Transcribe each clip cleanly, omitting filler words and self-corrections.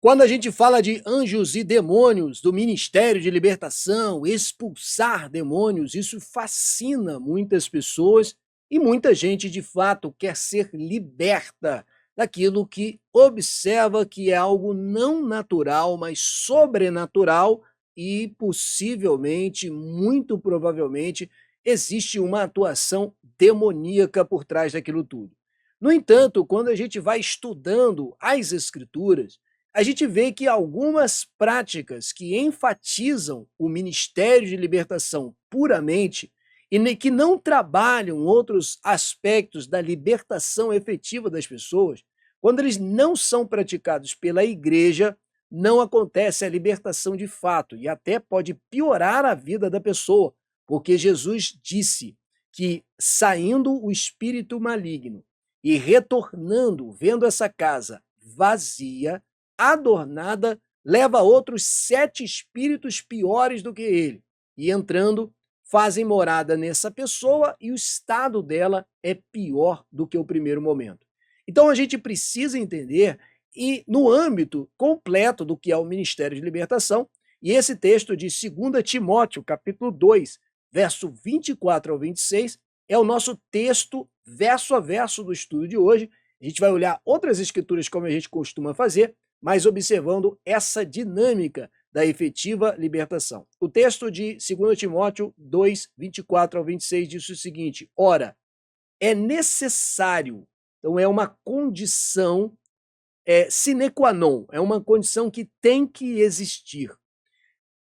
Quando a gente fala de anjos e demônios, do ministério de libertação, expulsar demônios, isso fascina muitas pessoas e muita gente de fato quer ser liberta daquilo que observa que é algo não natural, mas sobrenatural e possivelmente, muito provavelmente, existe uma atuação demoníaca por trás daquilo tudo. No entanto, quando a gente vai estudando as escrituras, a gente vê que algumas práticas que enfatizam o ministério de libertação puramente e que não trabalham outros aspectos da libertação efetiva das pessoas, quando eles não são praticados pela igreja, não acontece a libertação de fato e até pode piorar a vida da pessoa, porque Jesus disse que saindo o espírito maligno e retornando, vendo essa casa vazia, adornada, leva outros 7 espíritos piores do que ele. E entrando, fazem morada nessa pessoa e o estado dela é pior do que o primeiro momento. Então a gente precisa entender, e no âmbito completo do que é o Ministério de Libertação, e esse texto de 2 Timóteo, capítulo 2, verso 24 ao 26, é o nosso texto verso a verso do estudo de hoje. A gente vai olhar outras escrituras como a gente costuma fazer, mas observando essa dinâmica da efetiva libertação. O texto de 2 Timóteo 2, 24 ao 26 diz o seguinte: ora, é necessário, então é uma condição sine qua non, é uma condição que tem que existir,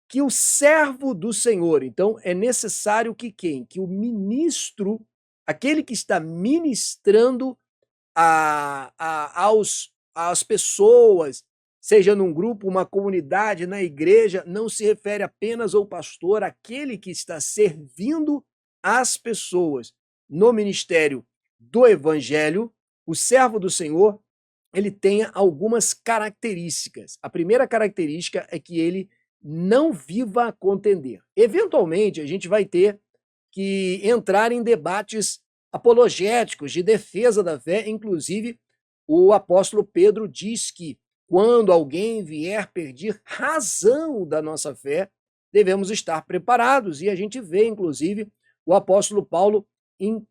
que o servo do Senhor, então é necessário que quem? Que o ministro, aquele que está ministrando às pessoas, seja num grupo, uma comunidade, na igreja, não se refere apenas ao pastor, aquele que está servindo as pessoas no ministério do evangelho, o servo do Senhor, ele tenha algumas características. A primeira característica é que ele não viva a contender. Eventualmente, a gente vai ter que entrar em debates apologéticos de defesa da fé, inclusive o apóstolo Pedro diz que quando alguém vier pedir razão da nossa fé, devemos estar preparados, e a gente vê, inclusive, o apóstolo Paulo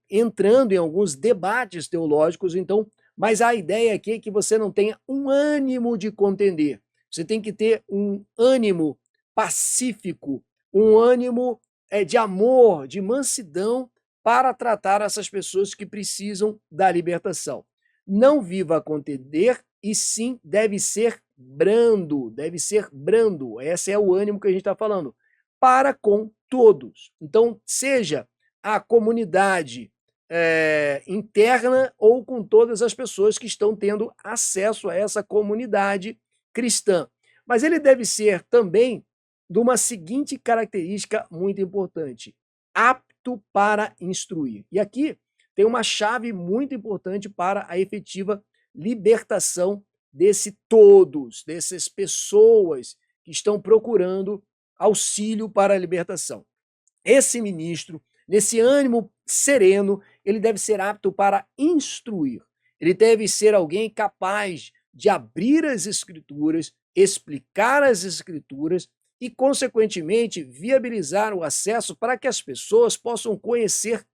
entrando em alguns debates teológicos, então, mas a ideia aqui é que você não tenha um ânimo de contender, você tem que ter um ânimo pacífico, um ânimo de amor, de mansidão, para tratar essas pessoas que precisam da libertação. Não viva a contender, e sim deve ser brando, deve ser brando. Esse é o ânimo que a gente está falando, para com todos. Então, seja a comunidade interna ou com todas as pessoas que estão tendo acesso a essa comunidade cristã. Mas ele deve ser também de uma seguinte característica muito importante: apto para instruir. E aqui tem uma chave muito importante para a efetiva libertação dessas pessoas que estão procurando auxílio para a libertação. Esse ministro, nesse ânimo sereno, ele deve ser apto para instruir. Ele deve ser alguém capaz de abrir as escrituras, explicar as escrituras e, consequentemente, viabilizar o acesso para que as pessoas possam conhecer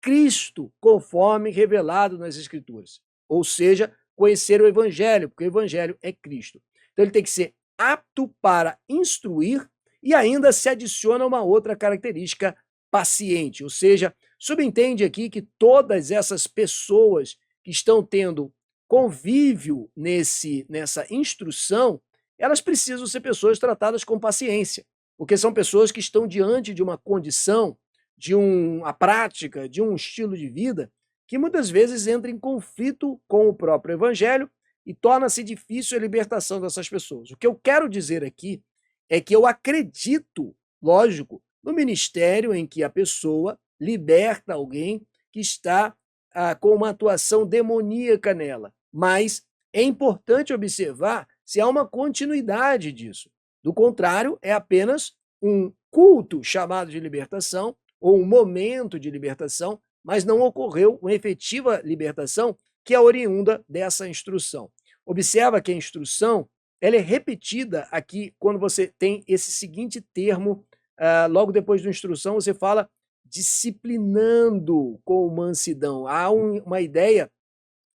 Cristo conforme revelado nas Escrituras. Ou seja, conhecer o Evangelho, porque o Evangelho é Cristo. Então ele tem que ser apto para instruir e ainda se adiciona uma outra característica: paciente. Ou seja, subentende aqui que todas essas pessoas que estão tendo convívio nessa instrução, elas precisam ser pessoas tratadas com paciência, porque são pessoas que estão diante de uma condição, de uma prática, de um estilo de vida que muitas vezes entra em conflito com o próprio evangelho e torna-se difícil a libertação dessas pessoas. O que eu quero dizer aqui é que eu acredito, lógico, no ministério em que a pessoa liberta alguém que está com uma atuação demoníaca nela, mas é importante observar se há uma continuidade disso. Do contrário, é apenas um culto chamado de libertação ou um momento de libertação, mas não ocorreu uma efetiva libertação que é oriunda dessa instrução. Observa que a instrução ela é repetida aqui quando você tem esse seguinte termo, logo depois da instrução, você fala disciplinando com mansidão. Há uma ideia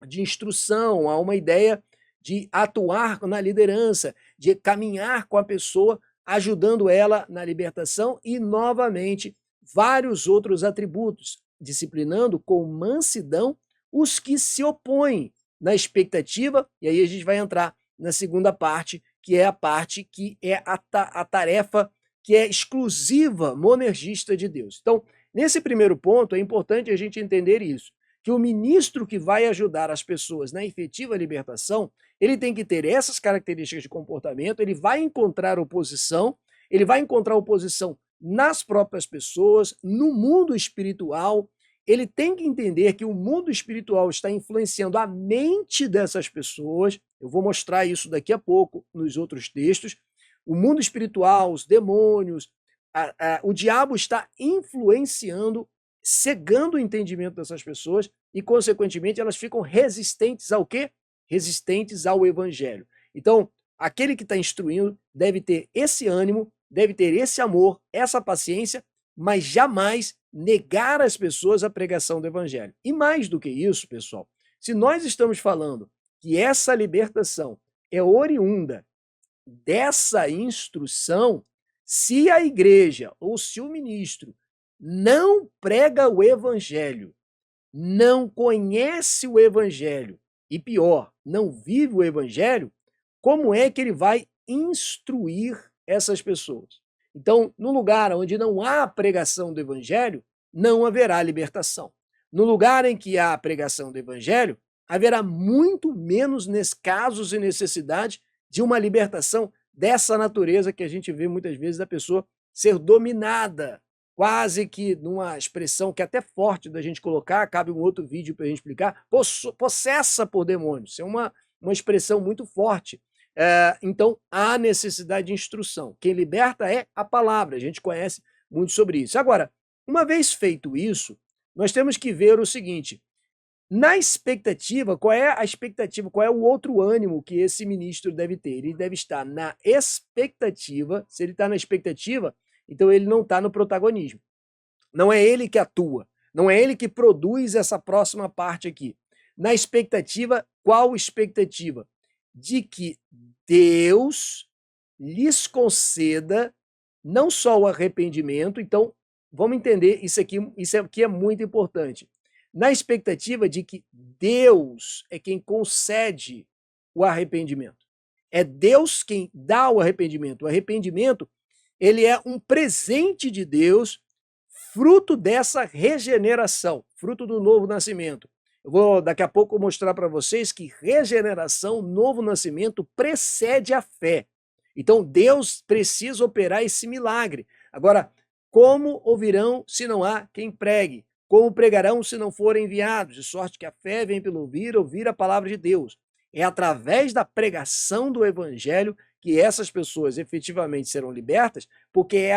de instrução, há uma ideia de atuar na liderança, de caminhar com a pessoa, ajudando ela na libertação e, novamente, vários outros atributos, disciplinando com mansidão os que se opõem na expectativa, e aí a gente vai entrar na segunda parte, que é a parte que é a tarefa que é exclusiva, monergista de Deus. Então, nesse primeiro ponto, é importante a gente entender isso, que o ministro que vai ajudar as pessoas na efetiva libertação, ele tem que ter essas características de comportamento, ele vai encontrar oposição nas próprias pessoas, no mundo espiritual. Ele tem que entender que o mundo espiritual está influenciando a mente dessas pessoas. Eu vou mostrar isso daqui a pouco nos outros textos. O mundo espiritual, os demônios, o diabo está influenciando, cegando o entendimento dessas pessoas e, consequentemente, elas ficam resistentes ao quê? Resistentes ao evangelho. Então, aquele que está instruindo deve ter esse ânimo, deve ter esse amor, essa paciência, mas jamais negar às pessoas a pregação do evangelho. E mais do que isso, pessoal, se nós estamos falando que essa libertação é oriunda dessa instrução, se a igreja ou se o ministro não prega o evangelho, não conhece o evangelho e, pior, não vive o evangelho, como é que ele vai instruir essas pessoas? Então, no lugar onde não há pregação do evangelho, não haverá libertação. No lugar em que há a pregação do evangelho, haverá muito menos casos e necessidade de uma libertação dessa natureza que a gente vê muitas vezes da pessoa ser dominada, quase que numa expressão que é até forte da gente colocar, cabe um outro vídeo para a gente explicar, possessa por demônios. Isso é uma expressão muito forte. Então, há necessidade de instrução. Quem liberta é a palavra, a gente conhece muito sobre isso. Agora, uma vez feito isso, nós temos que ver o seguinte, na expectativa, qual é a expectativa, qual é o outro ânimo que esse ministro deve ter? Ele deve estar na expectativa. Se ele está na expectativa, então ele não está no protagonismo. Não é ele que atua, não é ele que produz essa próxima parte aqui. Na expectativa, qual expectativa? De que Deus lhes conceda não só o arrependimento, então vamos entender isso aqui é muito importante. Na expectativa de que Deus é quem concede o arrependimento. É Deus quem dá o arrependimento. O arrependimento, ele é um presente de Deus, fruto dessa regeneração, fruto do novo nascimento. Eu vou daqui a pouco mostrar para vocês que regeneração, novo nascimento, precede a fé. Então Deus precisa operar esse milagre. Agora, como ouvirão se não há quem pregue? Como pregarão se não forem enviados? De sorte que a fé vem pelo ouvir a palavra de Deus. É através da pregação do evangelho que essas pessoas efetivamente serão libertas, porque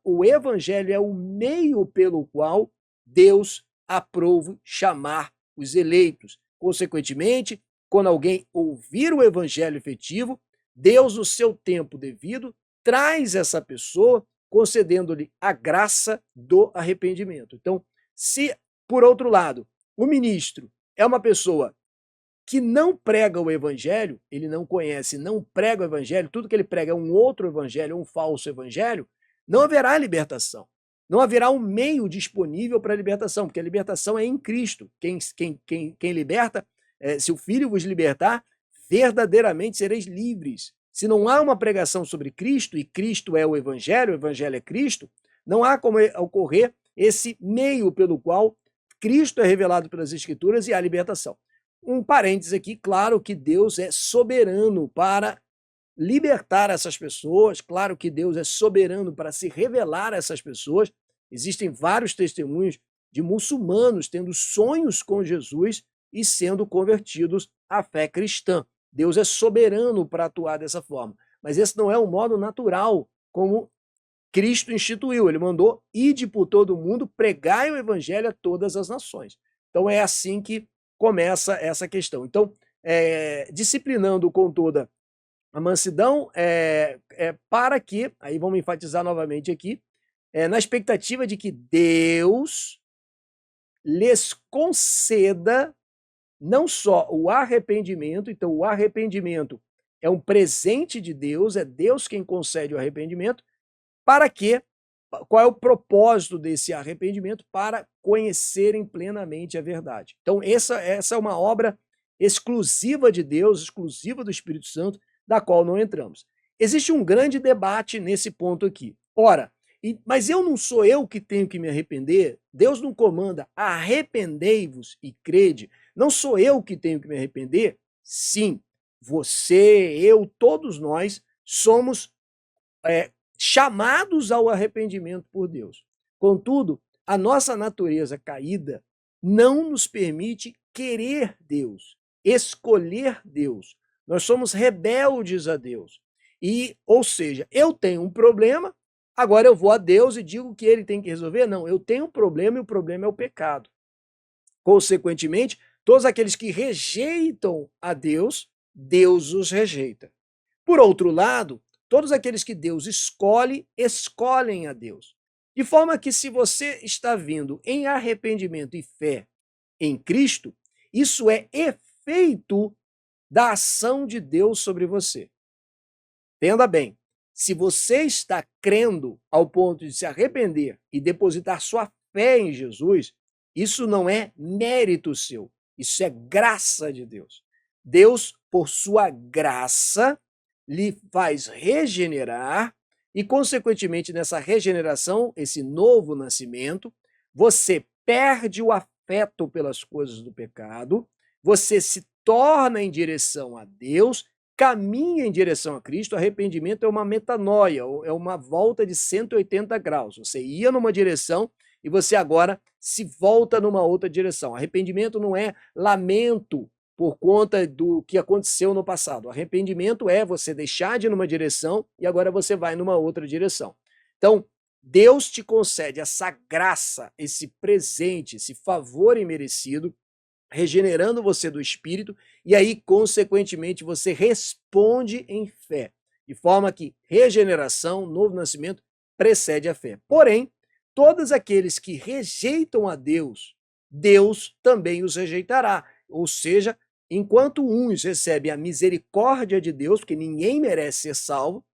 o evangelho é o meio pelo qual Deus aprova chamar os eleitos. Consequentemente, quando alguém ouvir o evangelho efetivo, Deus, no seu tempo devido, traz essa pessoa, concedendo-lhe a graça do arrependimento. Então, se, por outro lado, o ministro é uma pessoa que não prega o evangelho, ele não conhece, não prega o evangelho, tudo que ele prega é um outro evangelho, um falso evangelho, não haverá libertação. Não haverá um meio disponível para a libertação, porque a libertação é em Cristo. Quem liberta, se o Filho vos libertar, verdadeiramente sereis livres. Se não há uma pregação sobre Cristo, e Cristo é o evangelho é Cristo, não há como ocorrer esse meio pelo qual Cristo é revelado pelas Escrituras e a libertação. Um parênteses aqui, claro que Deus é soberano para libertar essas pessoas, claro que Deus é soberano para se revelar a essas pessoas. Existem vários testemunhos de muçulmanos tendo sonhos com Jesus e sendo convertidos à fé cristã. Deus é soberano para atuar dessa forma, mas esse não é um modo natural como Cristo instituiu. Ele mandou, ide por todo mundo, pregai o evangelho a todas as nações. Então é assim que começa essa questão. Então, disciplinando com toda A mansidão é para que, aí vamos enfatizar novamente aqui, na expectativa de que Deus lhes conceda não só o arrependimento, então o arrependimento é um presente de Deus, é Deus quem concede o arrependimento, para que, qual é o propósito desse arrependimento? Para conhecerem plenamente a verdade. Então essa é uma obra exclusiva de Deus, exclusiva do Espírito Santo, da qual não entramos. Existe um grande debate nesse ponto aqui. Ora, mas não sou eu que tenho que me arrepender? Deus não comanda, arrependei-vos e crede. Não sou eu que tenho que me arrepender? Sim, você, eu, todos nós somos chamados ao arrependimento por Deus. Contudo, a nossa natureza caída não nos permite querer Deus, escolher Deus. Nós somos rebeldes a Deus. Ou seja, eu tenho um problema, agora eu vou a Deus e digo que ele tem que resolver? Não, eu tenho um problema e o problema é o pecado. Consequentemente, todos aqueles que rejeitam a Deus, Deus os rejeita. Por outro lado, todos aqueles que Deus escolhe, escolhem a Deus. De forma que, se você está vindo em arrependimento e fé em Cristo, isso é efeito da ação de Deus sobre você. Entenda bem, se você está crendo ao ponto de se arrepender e depositar sua fé em Jesus, isso não é mérito seu, isso é graça de Deus. Deus, por sua graça, lhe faz regenerar e, consequentemente, nessa regeneração, esse novo nascimento, você perde o afeto pelas coisas do pecado, você se torna em direção a Deus, caminha em direção a Cristo. Arrependimento é uma metanoia, é uma volta de 180 graus. Você ia numa direção e você agora se volta numa outra direção. Arrependimento não é lamento por conta do que aconteceu no passado. Arrependimento é você deixar de ir numa direção e agora você vai numa outra direção. Então, Deus te concede essa graça, esse presente, esse favor imerecido, regenerando você do Espírito, e aí, consequentemente, você responde em fé. De forma que regeneração, novo nascimento, precede a fé. Porém, todos aqueles que rejeitam a Deus, Deus também os rejeitará. Ou seja, enquanto uns recebem a misericórdia de Deus, porque ninguém merece ser salvo,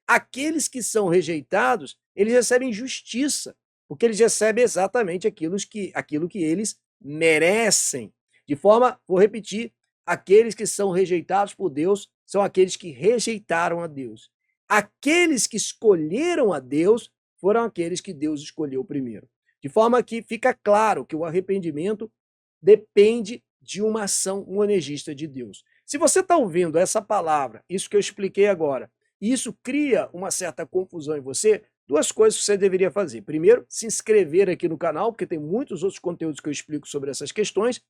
aqueles que são rejeitados, eles recebem justiça, porque eles recebem exatamente aquilo que eles merecem. De forma, vou repetir, aqueles que são rejeitados por Deus são aqueles que rejeitaram a Deus. Aqueles que escolheram a Deus foram aqueles que Deus escolheu primeiro. De forma que fica claro que o arrependimento depende de uma ação monergista de Deus. Se você está ouvindo essa palavra, isso que eu expliquei agora, e isso cria uma certa confusão em você, duas coisas que você deveria fazer. Primeiro, se inscrever aqui no canal, porque tem muitos outros conteúdos que eu explico sobre essas questões.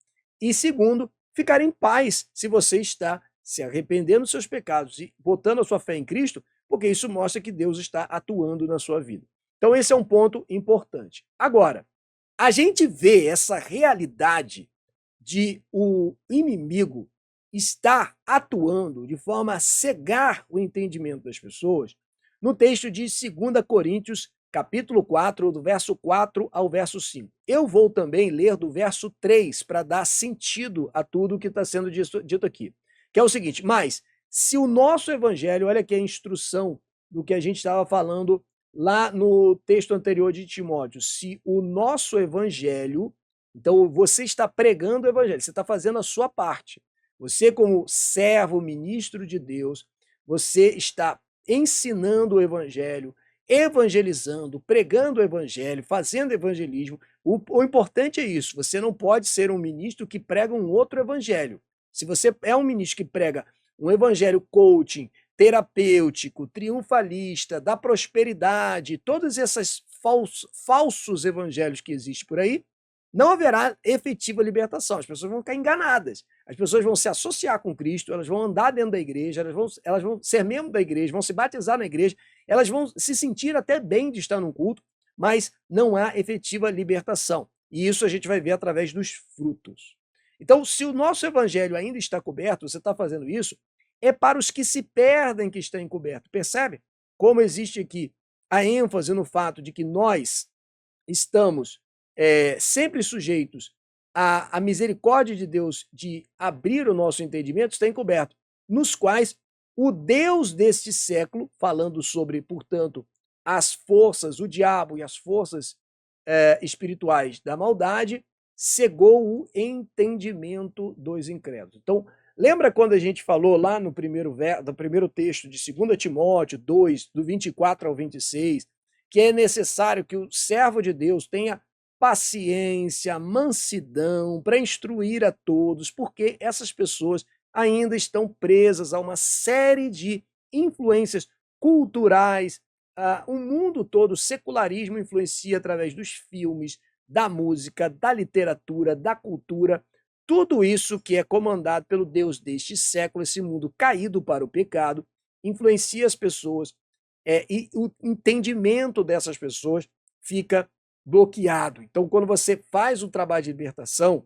E segundo, ficar em paz se você está se arrependendo dos seus pecados e botando a sua fé em Cristo, porque isso mostra que Deus está atuando na sua vida. Então esse é um ponto importante. Agora, a gente vê essa realidade de o inimigo estar atuando de forma a cegar o entendimento das pessoas no texto de 2 Coríntios, capítulo 4, do verso 4 ao verso 5. Eu vou também ler do verso 3 para dar sentido a tudo que está sendo dito aqui, que é o seguinte: mas se o nosso evangelho, olha aqui a instrução do que a gente estava falando lá no texto anterior de Timóteo, se o nosso evangelho, então você está pregando o evangelho, você está fazendo a sua parte. Você, como servo, ministro de Deus, você está ensinando o evangelho, evangelizando, pregando o evangelho, fazendo evangelismo. O importante é isso, você não pode ser um ministro que prega um outro evangelho. Se você é um ministro que prega um evangelho coaching, terapêutico, triunfalista, da prosperidade, todos esses falsos evangelhos que existem por aí, não haverá efetiva libertação. As pessoas vão ficar enganadas. As pessoas vão se associar com Cristo, elas vão andar dentro da igreja, elas vão ser membros da igreja, vão se batizar na igreja, elas vão se sentir até bem de estar num culto, mas não há efetiva libertação. E isso a gente vai ver através dos frutos. Então, se o nosso evangelho ainda está coberto, você está fazendo isso, é para os que se perdem que está encoberto. Percebe como existe aqui a ênfase no fato de que nós estamos sempre sujeitos à misericórdia de Deus de abrir o nosso entendimento, está encoberto, nos quais o Deus deste século, falando sobre, portanto, as forças, o diabo e as forças espirituais da maldade, cegou o entendimento dos incrédulos. Então, lembra quando a gente falou lá no primeiro texto de 2 Timóteo 2, do 24 ao 26, que é necessário que o servo de Deus tenha paciência, mansidão para instruir a todos, porque essas pessoas ainda estão presas a uma série de influências culturais. O mundo todo, o secularismo influencia através dos filmes, da música, da literatura, da cultura, tudo isso que é comandado pelo Deus deste século, esse mundo caído para o pecado, influencia as pessoas e o entendimento dessas pessoas fica bloqueado. Então, quando você faz o trabalho de libertação,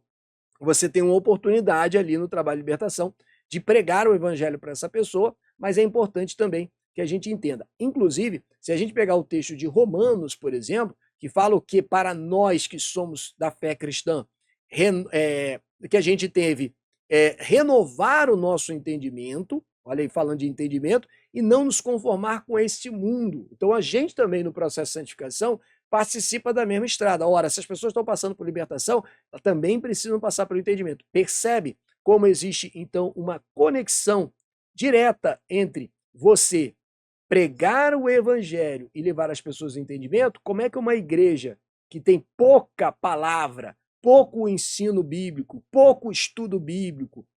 você tem uma oportunidade ali no trabalho de libertação de pregar o evangelho para essa pessoa, mas é importante também que a gente entenda. Inclusive, se a gente pegar o texto de Romanos, por exemplo, que fala o que para nós que somos da fé cristã, que a gente teve renovar o nosso entendimento, olha aí, falando de entendimento, e não nos conformar com este mundo. Então, a gente também, no processo de santificação, participa da mesma estrada. Ora, se as pessoas estão passando por libertação, elas também precisam passar pelo entendimento. Percebe como existe, então, uma conexão direta entre você pregar o evangelho e levar as pessoas ao entendimento? Como é que uma igreja que tem pouca palavra, pouco ensino bíblico, pouco estudo bíblico,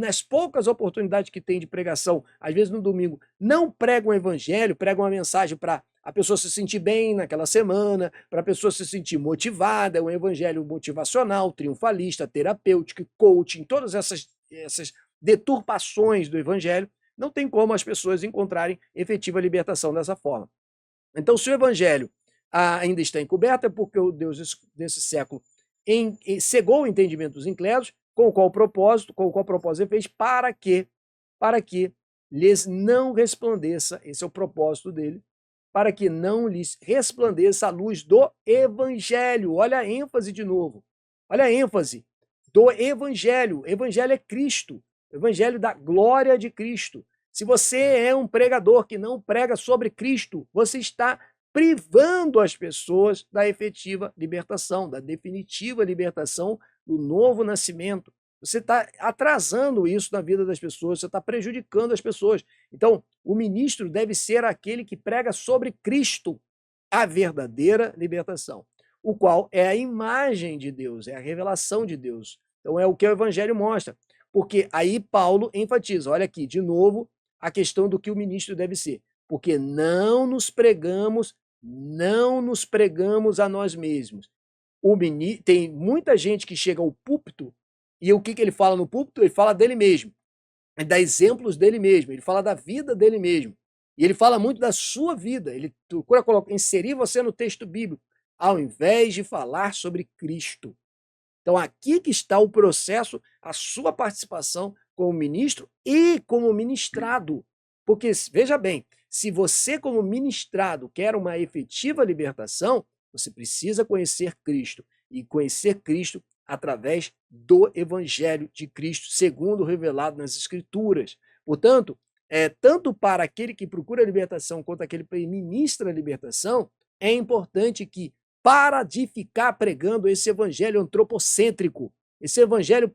nas poucas oportunidades que tem de pregação, às vezes no domingo, não prega um evangelho, prega uma mensagem para a pessoa se sentir bem naquela semana, para a pessoa se sentir motivada, um evangelho motivacional, triunfalista, terapêutico, coaching, todas essas deturpações do evangelho, não tem como as pessoas encontrarem efetiva libertação dessa forma. Então, se o evangelho ainda está encoberto, é porque o Deus desse século cegou o entendimento dos incrédulos, com qual propósito ele fez? Para que lhes não resplandeça, esse é o propósito dele, para que não lhes resplandeça a luz do evangelho. Olha a ênfase de novo. Olha a ênfase do evangelho. O evangelho é Cristo. O evangelho da glória de Cristo. Se você é um pregador que não prega sobre Cristo, você está privando as pessoas da efetiva libertação, da definitiva libertação, do novo nascimento. Você está atrasando isso na vida das pessoas, você está prejudicando as pessoas. Então, o ministro deve ser aquele que prega sobre Cristo, a verdadeira libertação, o qual é a imagem de Deus, é a revelação de Deus. Então, é o que o evangelho mostra. Porque aí Paulo enfatiza, olha aqui, de novo, a questão do que o ministro deve ser. Porque não nos pregamos a nós mesmos. Tem muita gente que chega ao púlpito e o que ele fala no púlpito? Ele fala dele mesmo, ele dá exemplos dele mesmo, ele fala da vida dele mesmo. E ele fala muito da sua vida, ele procura inserir você no texto bíblico, ao invés de falar sobre Cristo. Então, aqui que está o processo, a sua participação como ministro e como ministrado. Porque, veja bem, se você, como ministrado, quer uma efetiva libertação, você precisa conhecer Cristo. E conhecer Cristo através do Evangelho de Cristo, segundo revelado nas Escrituras. Portanto, tanto para aquele que procura a libertação quanto aquele que ministra a libertação, é importante que, para de ficar pregando esse evangelho antropocêntrico, esse evangelho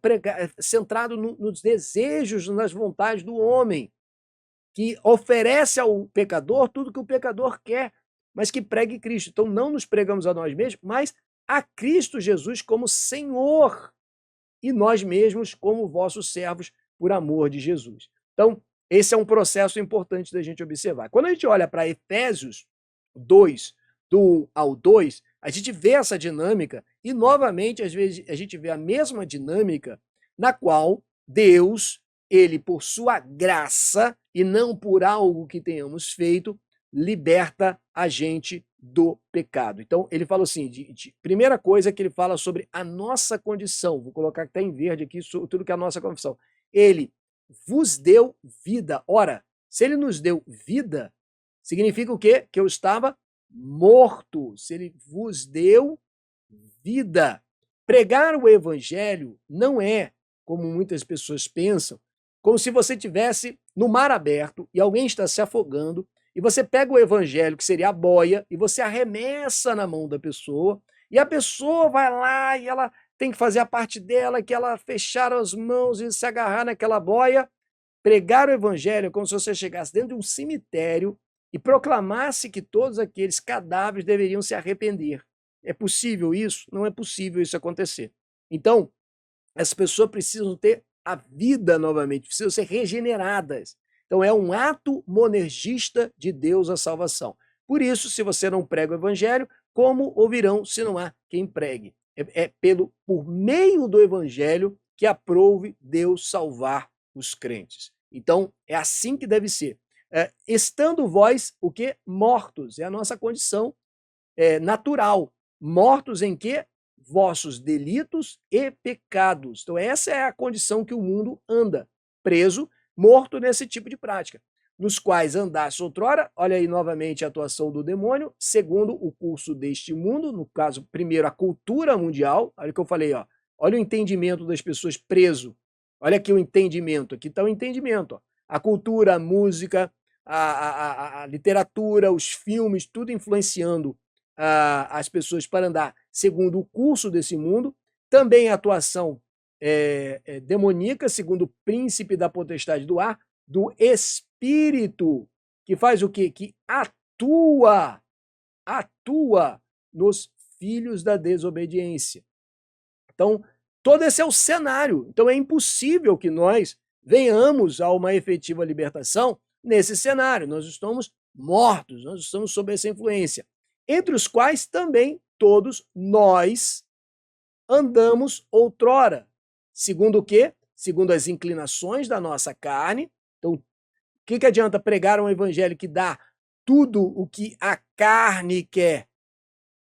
centrado nos desejos, nas vontades do homem, que oferece ao pecador tudo que o pecador quer, mas que pregue Cristo. Então, não nos pregamos a nós mesmos, mas a Cristo Jesus como Senhor e nós mesmos como vossos servos por amor de Jesus. Então, esse é um processo importante da gente observar. Quando a gente olha para Efésios 2, do 1 ao 2, a gente vê essa dinâmica e, novamente, às vezes, a gente vê a mesma dinâmica na qual Deus, ele, por sua graça e não por algo que tenhamos feito, liberta a gente do pecado. Então, ele fala assim, primeira coisa que ele fala sobre a nossa condição, vou colocar que está em verde aqui, tudo que é a nossa confissão. Ele vos deu vida. Ora, se ele nos deu vida, significa o quê? Que eu estava morto. Se ele vos deu vida. Pregar o evangelho não é, como muitas pessoas pensam, como se você estivesse no mar aberto e alguém está se afogando e você pega o evangelho, que seria a boia, e você arremessa na mão da pessoa e a pessoa vai lá e ela tem que fazer a parte dela, que ela fechar as mãos e se agarrar naquela boia. Pregar o evangelho é como se você chegasse dentro de um cemitério e proclamasse que todos aqueles cadáveres deveriam se arrepender. É possível isso? Não é possível isso acontecer. Então, as pessoas precisam ter a vida novamente, precisam ser regeneradas. Então, é um ato monergista de Deus a salvação. Por isso, se você não prega o evangelho, como ouvirão se não há quem pregue? Por meio do evangelho que aprove Deus salvar os crentes. Então, é assim que deve ser. Estando vós, o que? Mortos. É a nossa condição natural. Mortos em quê? Vossos delitos e pecados. Então, essa é a condição que o mundo anda, preso, morto nesse tipo de prática. Nos quais andaste outrora, olha aí novamente a atuação do demônio, segundo o curso deste mundo, no caso, primeiro, a cultura mundial. Olha o que eu falei, ó. Olha o entendimento das pessoas preso. Olha aqui o entendimento. Aqui está o entendimento. Ó. A cultura, a música, a literatura, os filmes, tudo influenciando as pessoas para andar segundo o curso desse mundo. Também a atuação demoníaca, segundo o príncipe da potestade do ar, do espírito, que faz o quê? Que atua nos filhos da desobediência. Então, todo esse é o cenário. Então, é impossível que nós venhamos a uma efetiva libertação nesse cenário. Nós estamos mortos, nós estamos sob essa influência, entre os quais também todos nós andamos outrora. Segundo o quê? Segundo as inclinações da nossa carne. Então, o que adianta pregar um evangelho que dá tudo o que a carne quer?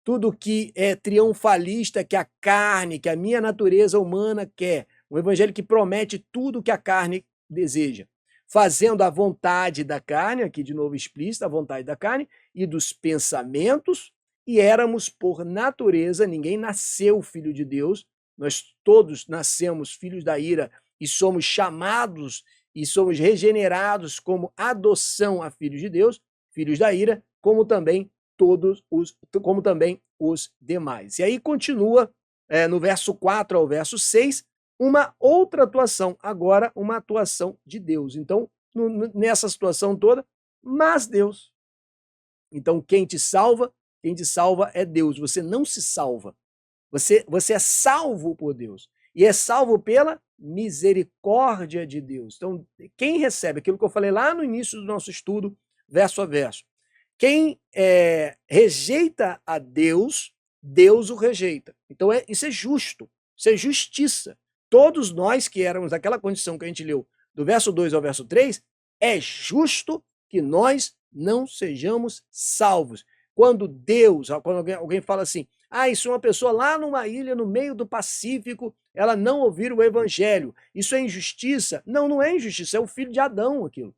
Tudo que é triunfalista, que a carne, que a minha natureza humana quer. Um evangelho que promete tudo o que a carne deseja. Fazendo a vontade da carne, aqui de novo explícita, a vontade da carne, e dos pensamentos, e éramos por natureza, ninguém nasceu filho de Deus, nós todos nascemos filhos da ira e somos chamados e somos regenerados como adoção a filhos de Deus, filhos da ira, como também os demais. E aí continua no verso 4 ao verso 6, uma outra atuação, agora uma atuação de Deus. Então, nessa situação toda, mas Deus. Então, quem te salva é Deus. Você não se salva. Você é salvo por Deus. E é salvo pela misericórdia de Deus. Então, quem recebe aquilo que eu falei lá no início do nosso estudo, verso a verso, quem rejeita a Deus, Deus o rejeita. Então, isso é justo, isso é justiça. Todos nós que éramos daquela condição que a gente leu, do verso 2 ao verso 3, é justo que nós não sejamos salvos. Quando alguém fala assim, isso é uma pessoa lá numa ilha no meio do Pacífico, ela não ouvir o evangelho, isso é injustiça? Não, não é injustiça, é o filho de Adão aquilo.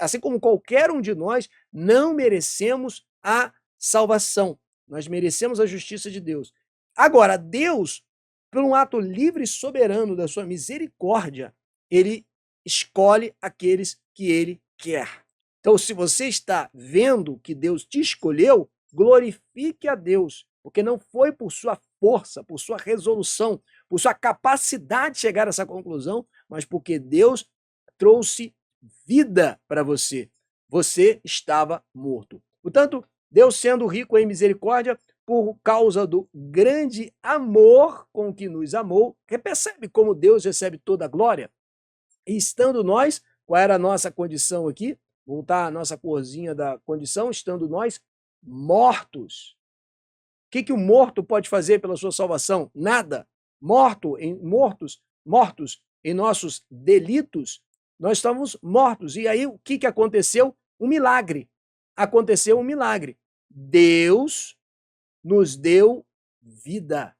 Assim como qualquer um de nós, não merecemos a salvação. Nós merecemos a justiça de Deus. Agora, Deus, por um ato livre e soberano da sua misericórdia, ele escolhe aqueles que ele quer. Então, se você está vendo que Deus te escolheu, glorifique a Deus, porque não foi por sua força, por sua resolução, por sua capacidade de chegar a essa conclusão, mas porque Deus trouxe vida para você. Você estava morto. Portanto, Deus, sendo rico em misericórdia, por causa do grande amor com que nos amou, percebe como Deus recebe toda a glória? E estando nós, qual era a nossa condição aqui? Voltar à nossa corzinha da condição, estando nós mortos. O que o morto pode fazer pela sua salvação? Nada. Mortos em nossos delitos, nós estamos mortos. E aí, o que aconteceu? Um milagre. Aconteceu um milagre. Deus nos deu vida.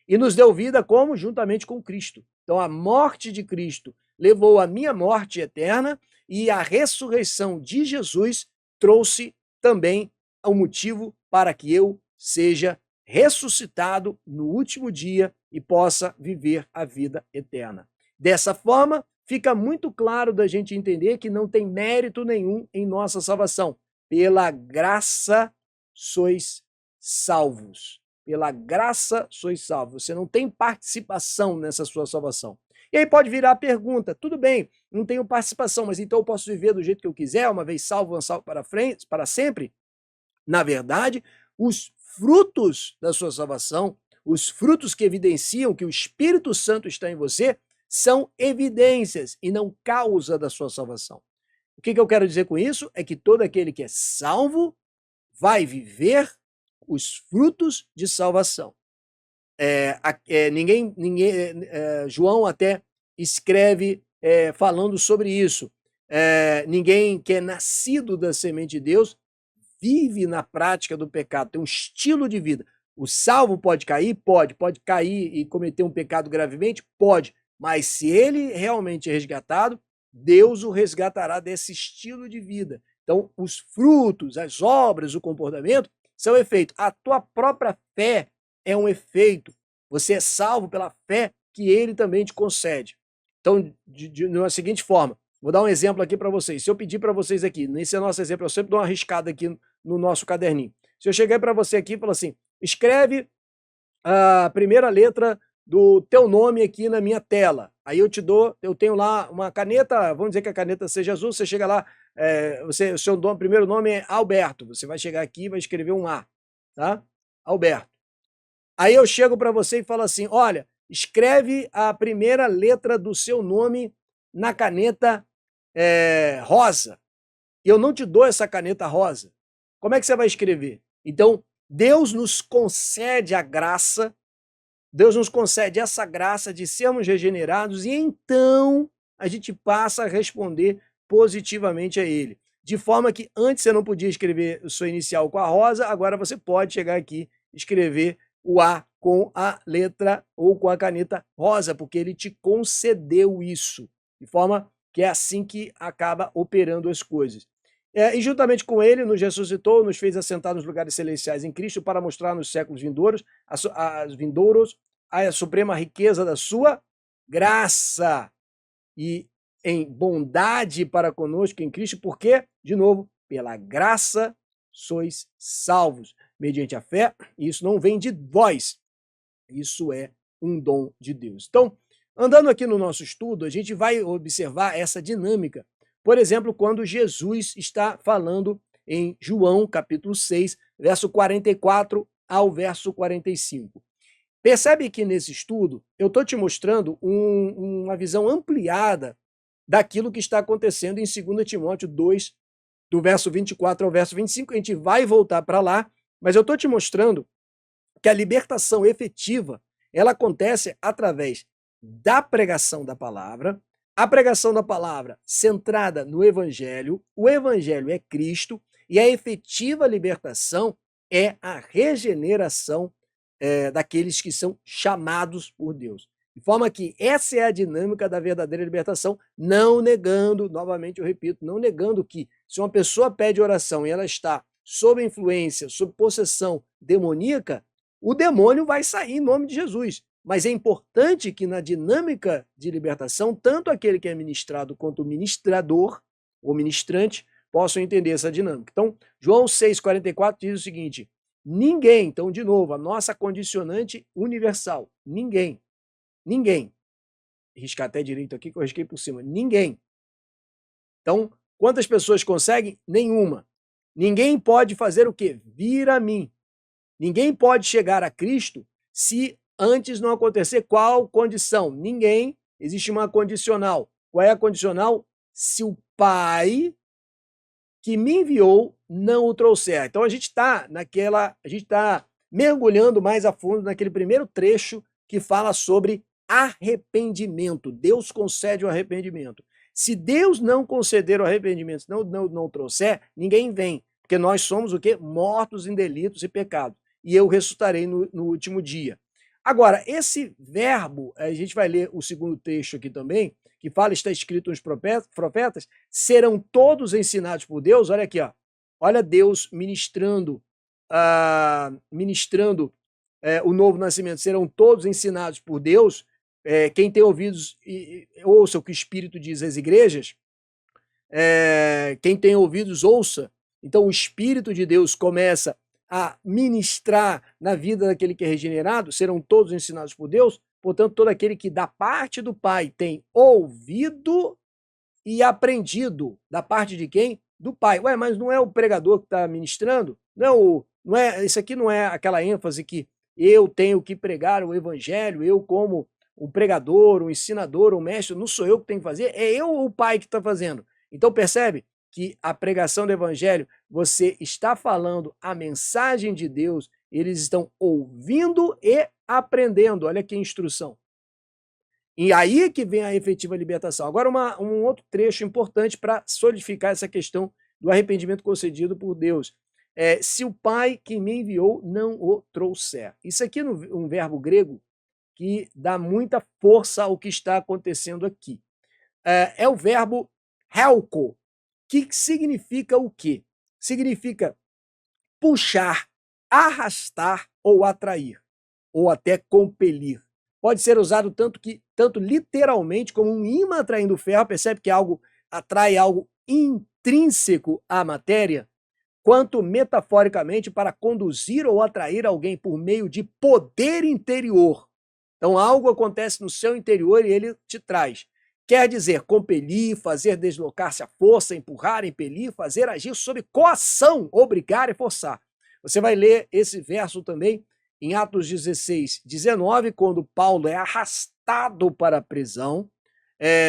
E nos deu vida como? Juntamente com Cristo. Então, a morte de Cristo levou à minha morte eterna, e a ressurreição de Jesus trouxe também o motivo para que eu seja ressuscitado no último dia e possa viver a vida eterna. Dessa forma, fica muito claro da gente entender que não tem mérito nenhum em nossa salvação. Pela graça sois salvos. Pela graça sois salvos. Você não tem participação nessa sua salvação. E aí pode virar a pergunta, tudo bem, não tenho participação, mas então eu posso viver do jeito que eu quiser, uma vez salvo, salvo para frente, para sempre? Na verdade, os frutos da sua salvação, os frutos que evidenciam que o Espírito Santo está em você, são evidências e não causa da sua salvação. O que eu quero dizer com isso? É que todo aquele que é salvo vai viver os frutos de salvação. João até escreve falando sobre isso. Ninguém que é nascido da semente de Deus vive na prática do pecado, tem um estilo de vida. O salvo pode cair? Pode. Pode cair e cometer um pecado gravemente? Pode. Mas se ele realmente é resgatado, Deus o resgatará desse estilo de vida. Então, os frutos, as obras, o comportamento são efeito. A tua própria fé é um efeito. Você é salvo pela fé que ele também te concede. Então, da seguinte forma, vou dar um exemplo aqui para vocês. Se eu pedir para vocês aqui, nesse é nosso exemplo, eu sempre dou uma arriscada aqui no nosso caderninho. Se eu chegar para você aqui e falar assim, escreve a primeira letra do teu nome aqui na minha tela. Aí eu tenho lá uma caneta, vamos dizer que a caneta seja azul, você chega lá, o seu primeiro nome é Alberto, você vai chegar aqui e vai escrever um A, tá? Alberto. Aí eu chego para você e falo assim, olha, escreve a primeira letra do seu nome na caneta rosa. E eu não te dou essa caneta rosa. Como é que você vai escrever? Então, Deus nos concede a graça, Deus nos concede essa graça de sermos regenerados e então a gente passa a responder positivamente a Ele. De forma que antes você não podia escrever o seu inicial com a rosa, agora você pode chegar aqui e escrever o A com a letra ou com a caneta rosa, porque Ele te concedeu isso. De forma que é assim que acaba operando as coisas. E juntamente com ele nos ressuscitou, nos fez assentar nos lugares celestiais em Cristo para mostrar nos séculos vindouros a suprema riqueza da sua graça e em bondade para conosco em Cristo, porque, de novo, pela graça sois salvos, mediante a fé, e isso não vem de vós, isso é um dom de Deus. Então, andando aqui no nosso estudo, a gente vai observar essa dinâmica. Por exemplo, quando Jesus está falando em João, capítulo 6, verso 44 ao verso 45. Percebe que nesse estudo eu estou te mostrando uma visão ampliada daquilo que está acontecendo em 2 Timóteo 2, do verso 24 ao verso 25. A gente vai voltar para lá, mas eu estou te mostrando que a libertação efetiva ela acontece através da pregação da palavra, a pregação da palavra centrada no Evangelho, o Evangelho é Cristo, e a efetiva libertação é a regeneração daqueles que são chamados por Deus. De forma que essa é a dinâmica da verdadeira libertação, não negando, novamente eu repito, não negando que se uma pessoa pede oração e ela está sob influência, sob possessão demoníaca, o demônio vai sair em nome de Jesus. Mas é importante que na dinâmica de libertação, tanto aquele que é ministrado quanto o ministrador ou ministrante possam entender essa dinâmica. Então, João 6,44 diz o seguinte, ninguém, então de novo, a nossa condicionante universal, ninguém, riscar até direito aqui que eu risquei por cima, ninguém. Então, quantas pessoas conseguem? Nenhuma. Ninguém pode fazer o quê? Vir a mim. Ninguém pode chegar a Cristo se antes não acontecer qual condição? Ninguém. Existe uma condicional. Qual é a condicional? Se o Pai que me enviou não o trouxer. Então a gente está mergulhando mais a fundo naquele primeiro trecho que fala sobre arrependimento. Deus concede o arrependimento. Se Deus não conceder o arrependimento, se não trouxer, ninguém vem. Porque nós somos o quê? Mortos em delitos e pecados. E eu ressuscitarei no último dia. Agora, esse verbo, a gente vai ler o segundo texto aqui também, que fala, está escrito nos profetas, serão todos ensinados por Deus. Olha aqui, ó. Olha Deus ministrando, o novo nascimento. Serão todos ensinados por Deus. Quem tem ouvidos, ouça o que o Espírito diz às igrejas. Quem tem ouvidos, ouça. Então o Espírito de Deus começa a ministrar na vida daquele que é regenerado, serão todos ensinados por Deus. Portanto, todo aquele que da parte do Pai tem ouvido e aprendido. Da parte de quem? Do Pai. Ué, mas não é o pregador que está ministrando? Isso aqui não é aquela ênfase que eu tenho que pregar o evangelho, eu como um pregador, um ensinador, um mestre, não sou eu que tenho que fazer, é eu ou o Pai que está fazendo. Então percebe que a pregação do evangelho, você está falando a mensagem de Deus, eles estão ouvindo e aprendendo. Olha que instrução. E aí que vem a efetiva libertação. Agora um outro trecho importante para solidificar essa questão do arrependimento concedido por Deus. Se o Pai que me enviou não o trouxer. Isso aqui é um verbo grego que dá muita força ao que está acontecendo aqui. É o verbo helko, que significa o quê? Significa puxar, arrastar ou atrair, ou até compelir. Pode ser usado tanto literalmente como um imã atraindo ferro, percebe que algo atrai algo intrínseco à matéria, quanto metaforicamente para conduzir ou atrair alguém por meio de poder interior. Então algo acontece no seu interior e ele te traz. Quer dizer, compelir, fazer deslocar-se à força, empurrar, impelir, fazer agir sob coação, obrigar e forçar. Você vai ler esse verso também em Atos 16, 19, quando Paulo é arrastado para a prisão.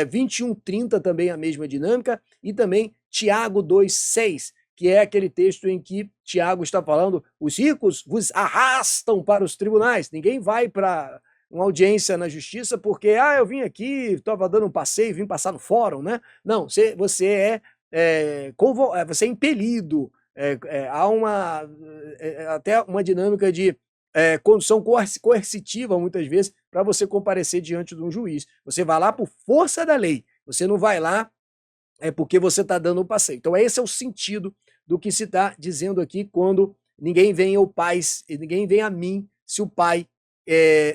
21, 30 também a mesma dinâmica. E também Tiago 2, 6, que é aquele texto em que Tiago está falando, os ricos vos arrastam para os tribunais. Ninguém vai para uma audiência na justiça porque, eu vim aqui, estava dando um passeio, vim passar no fórum, né? Não, você é impelido, há até uma dinâmica de condução coercitiva, muitas vezes, para você comparecer diante de um juiz. Você vai lá por força da lei, você não vai lá porque você está dando um passeio. Então esse é o sentido do que se está dizendo aqui quando ninguém vem ao Pai, ninguém vem a mim se o Pai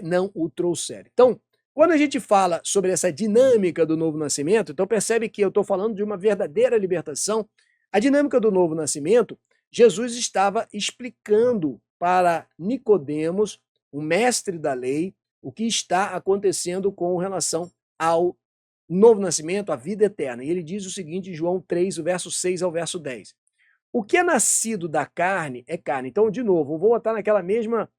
não o trouxer. Então, quando a gente fala sobre essa dinâmica do novo nascimento, então percebe que eu estou falando de uma verdadeira libertação. A dinâmica do novo nascimento, Jesus estava explicando para Nicodemos, o mestre da lei, o que está acontecendo com relação ao novo nascimento, à vida eterna. E ele diz o seguinte em João 3, o verso 6 ao verso 10. O que é nascido da carne é carne. Então, de novo, eu vou botar naquela mesma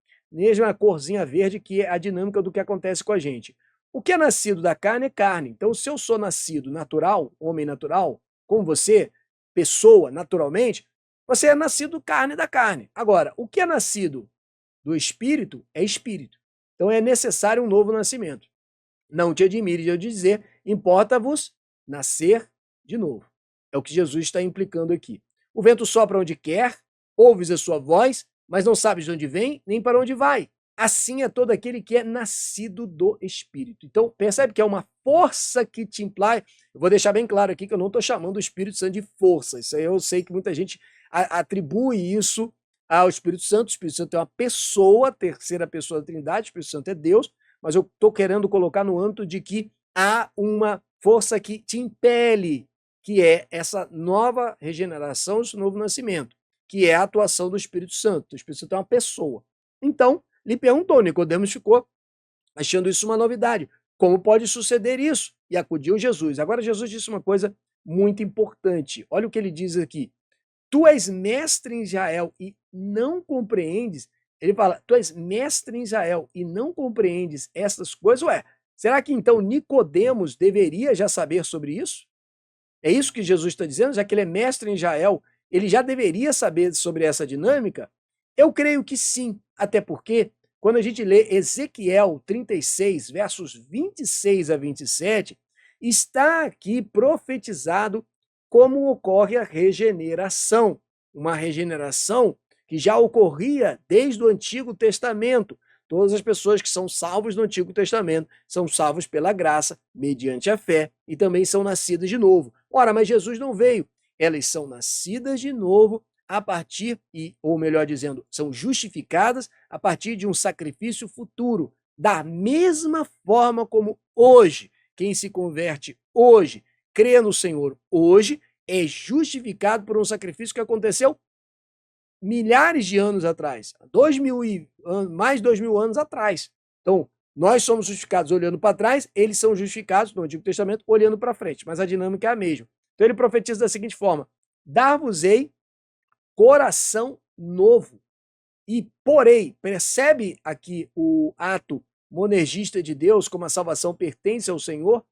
corzinha verde que é a dinâmica do que acontece com a gente. O que é nascido da carne é carne. Então, se eu sou nascido natural, homem natural, como você, pessoa, naturalmente, você é nascido carne da carne. Agora, o que é nascido do espírito é espírito. Então, é necessário um novo nascimento. Não te admire de eu dizer, importa-vos nascer de novo. É o que Jesus está implicando aqui. O vento sopra onde quer, ouves a sua voz, mas não sabes de onde vem, nem para onde vai. Assim é todo aquele que é nascido do Espírito. Então, percebe que é uma força que te implica. Eu vou deixar bem claro aqui que eu não estou chamando o Espírito Santo de força. Isso aí eu sei que muita gente atribui isso ao Espírito Santo. O Espírito Santo é uma pessoa, terceira pessoa da Trindade, o Espírito Santo é Deus, mas eu estou querendo colocar no âmbito de que há uma força que te impele, que é essa nova regeneração, esse novo nascimento, que é a atuação do Espírito Santo. O Espírito Santo é uma pessoa. Então, lhe perguntou, Nicodemos ficou achando isso uma novidade. Como pode suceder isso? E acudiu Jesus. Agora, Jesus disse uma coisa muito importante. Olha o que ele diz aqui. Tu és mestre em Israel e não compreendes. Ele fala, tu és mestre em Israel e não compreendes essas coisas. Ué, será que então Nicodemos deveria já saber sobre isso? É isso que Jesus está dizendo? Já que ele é mestre em Israel, ele já deveria saber sobre essa dinâmica? Eu creio que sim, até porque quando a gente lê Ezequiel 36, versos 26 a 27, está aqui profetizado como ocorre a regeneração. Uma regeneração que já ocorria desde o Antigo Testamento. Todas as pessoas que são salvos no Antigo Testamento são salvos pela graça, mediante a fé, e também são nascidas de novo. Ora, mas Jesus não veio. Elas são nascidas de novo a partir, ou melhor dizendo, são justificadas a partir de um sacrifício futuro. Da mesma forma como hoje, quem se converte hoje, crê no Senhor hoje, é justificado por um sacrifício que aconteceu milhares de anos atrás, mais de 2.000 anos atrás. Então, nós somos justificados olhando para trás, eles são justificados no Antigo Testamento olhando para frente, mas a dinâmica é a mesma. Então, ele profetiza da seguinte forma: dar-vos-ei coração novo e porei, percebe aqui o ato monergista de Deus, como a salvação pertence ao Senhor,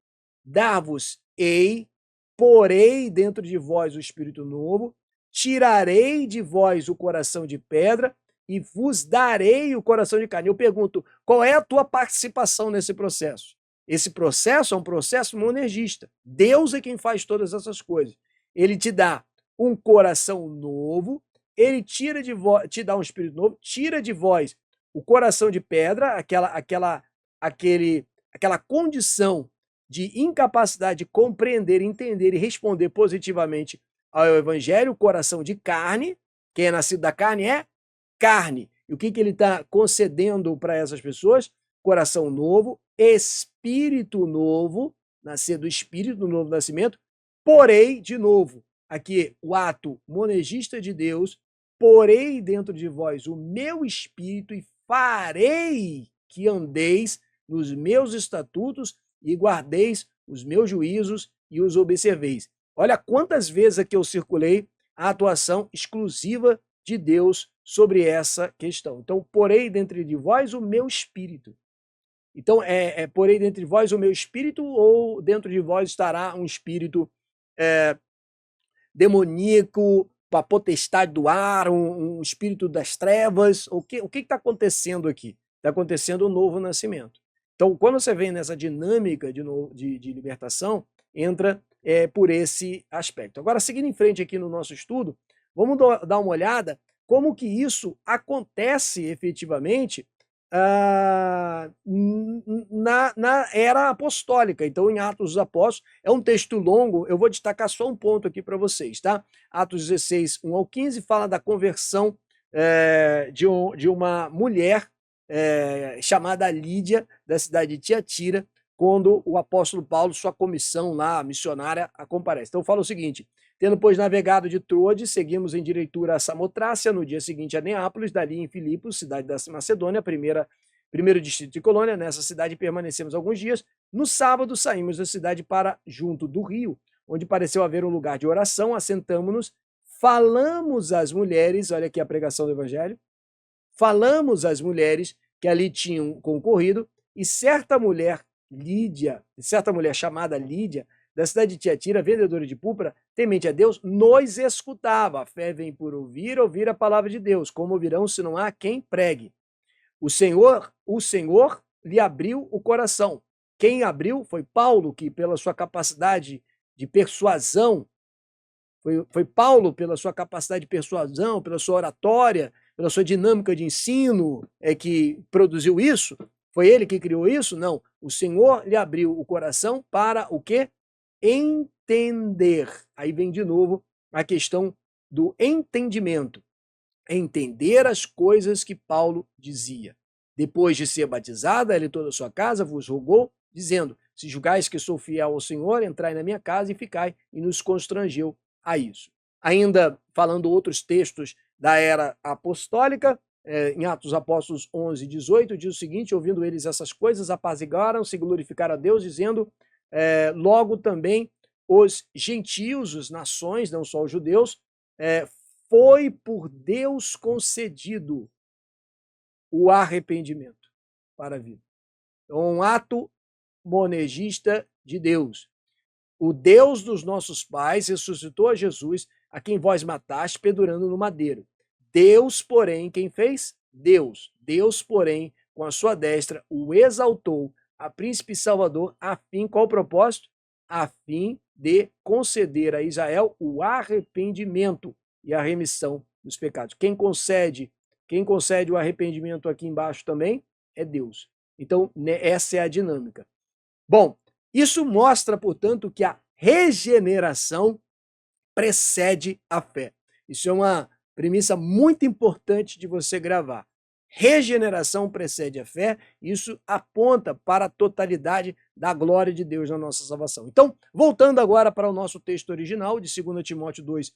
dar-vos-ei, porei dentro de vós o Espírito novo, tirarei de vós o coração de pedra e vos darei o coração de carne. Eu pergunto, qual é a tua participação nesse processo? Esse processo é um processo monergista. Deus é quem faz todas essas coisas. Ele te dá um coração novo, ele te dá um espírito novo, tira de vós o coração de pedra, aquela condição de incapacidade de compreender, entender e responder positivamente ao Evangelho, o coração de carne. Quem é nascido da carne é carne. E o que ele está concedendo para essas pessoas? Coração novo, espírito novo, nascer do espírito, do novo nascimento, porém, de novo, aqui o ato monergista de Deus, porei dentro de vós o meu espírito e farei que andeis nos meus estatutos e guardeis os meus juízos e os observeis. Olha quantas vezes aqui eu circulei a atuação exclusiva de Deus sobre essa questão. Então, porei dentro de vós o meu espírito. Então, porei dentro de vós o meu espírito, ou dentro de vós estará um espírito demoníaco, a potestade do ar, um espírito das trevas? O que está acontecendo aqui? Está acontecendo um novo nascimento. Então, quando você vem nessa dinâmica de libertação, entra por esse aspecto. Agora, seguindo em frente aqui no nosso estudo, vamos dar uma olhada como que isso acontece efetivamente na era apostólica. Então, em Atos dos Apóstolos, é um texto longo, eu vou destacar só um ponto aqui para vocês, tá? Atos 16, 1 ao 15, fala da conversão de uma mulher chamada Lídia, da cidade de Tiatira, quando o apóstolo Paulo, sua comissão lá, missionária, a comparece. Então fala o seguinte: tendo, pois, navegado de Troade, seguimos em direitura a Samotrácia, no dia seguinte a Neápolis, dali em Filipos, cidade da Macedônia, primeiro distrito de colônia. Nessa cidade permanecemos alguns dias. No sábado saímos da cidade para junto do rio, onde pareceu haver um lugar de oração, assentamo-nos, falamos às mulheres, olha aqui a pregação do evangelho, falamos às mulheres que ali tinham concorrido, e certa mulher chamada Lídia, da cidade de Tiatira, vendedora de púrpura, temente a Deus, nos escutava. A fé vem por ouvir a palavra de Deus. Como ouvirão se não há quem pregue? O Senhor lhe abriu o coração. Quem abriu foi Paulo, que pela sua capacidade de persuasão, foi Paulo, pela sua capacidade de persuasão, pela sua oratória, pela sua dinâmica de ensino, que produziu isso. Foi ele que criou isso? Não. O Senhor lhe abriu o coração para o quê? Entender. Aí vem de novo a questão do entendimento. Entender as coisas que Paulo dizia. Depois de ser batizada, ele e toda a sua casa vos rogou, dizendo: se julgais que sou fiel ao Senhor, entrai na minha casa e ficai, e nos constrangeu a isso. Ainda falando outros textos da era apostólica, em Atos Apóstolos 11, 18, diz o seguinte: ouvindo eles essas coisas, apaziguaram-se, glorificaram a Deus, dizendo, logo também os gentios, as nações, não só os judeus, foi por Deus concedido o arrependimento para a vida. Então, um ato monergista de Deus. O Deus dos nossos pais ressuscitou a Jesus, a quem vós mataste, pendurando no madeiro. Deus, porém, quem fez? Deus. Deus, porém, com a sua destra, o exaltou a príncipe salvador, a fim, qual o propósito? A fim de conceder a Israel o arrependimento e a remissão dos pecados. Quem concede o arrependimento aqui embaixo também é Deus. Então, né, essa é a dinâmica. Bom, isso mostra, portanto, que a regeneração precede a fé. Isso é uma premissa muito importante de você gravar. Regeneração precede a fé, isso aponta para a totalidade da glória de Deus na nossa salvação. Então, voltando agora para o nosso texto original, de 2 Timóteo 2,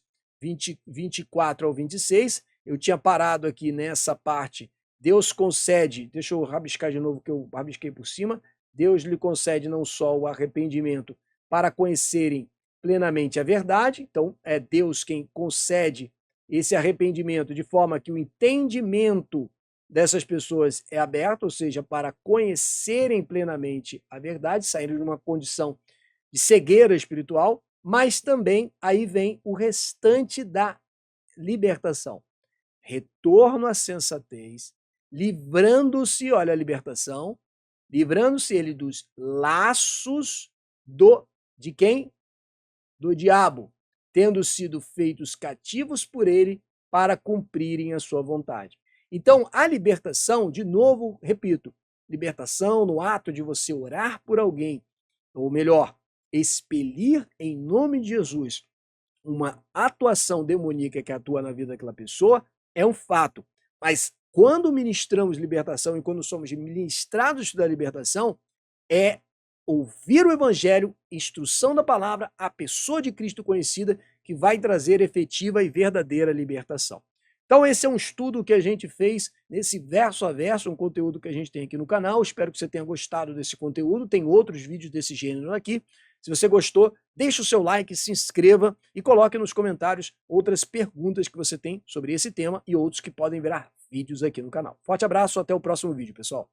24 ao 26, eu tinha parado aqui nessa parte. Deus concede, deixa eu rabiscar de novo que eu rabisquei por cima, Deus lhe concede não só o arrependimento para conhecerem plenamente a verdade, então é Deus quem concede esse arrependimento de forma que o entendimento dessas pessoas é aberto, ou seja, para conhecerem plenamente a verdade, saírem de uma condição de cegueira espiritual, mas também aí vem o restante da libertação. Retorno à sensatez, livrando-se, olha a libertação, livrando-se ele dos laços de quem? Do diabo, tendo sido feitos cativos por ele para cumprirem a sua vontade. Então, a libertação, de novo, repito, libertação no ato de você orar por alguém, ou melhor, expelir em nome de Jesus uma atuação demoníaca que atua na vida daquela pessoa, é um fato. Mas quando ministramos libertação e quando somos ministrados da libertação, é ouvir o evangelho, instrução da palavra, a pessoa de Cristo conhecida, que vai trazer efetiva e verdadeira libertação. Então esse é um estudo que a gente fez nesse verso a verso, um conteúdo que a gente tem aqui no canal. Espero que você tenha gostado desse conteúdo. Tem outros vídeos desse gênero aqui. Se você gostou, deixe o seu like, se inscreva e coloque nos comentários outras perguntas que você tem sobre esse tema e outros que podem virar vídeos aqui no canal. Forte abraço, até o próximo vídeo, pessoal.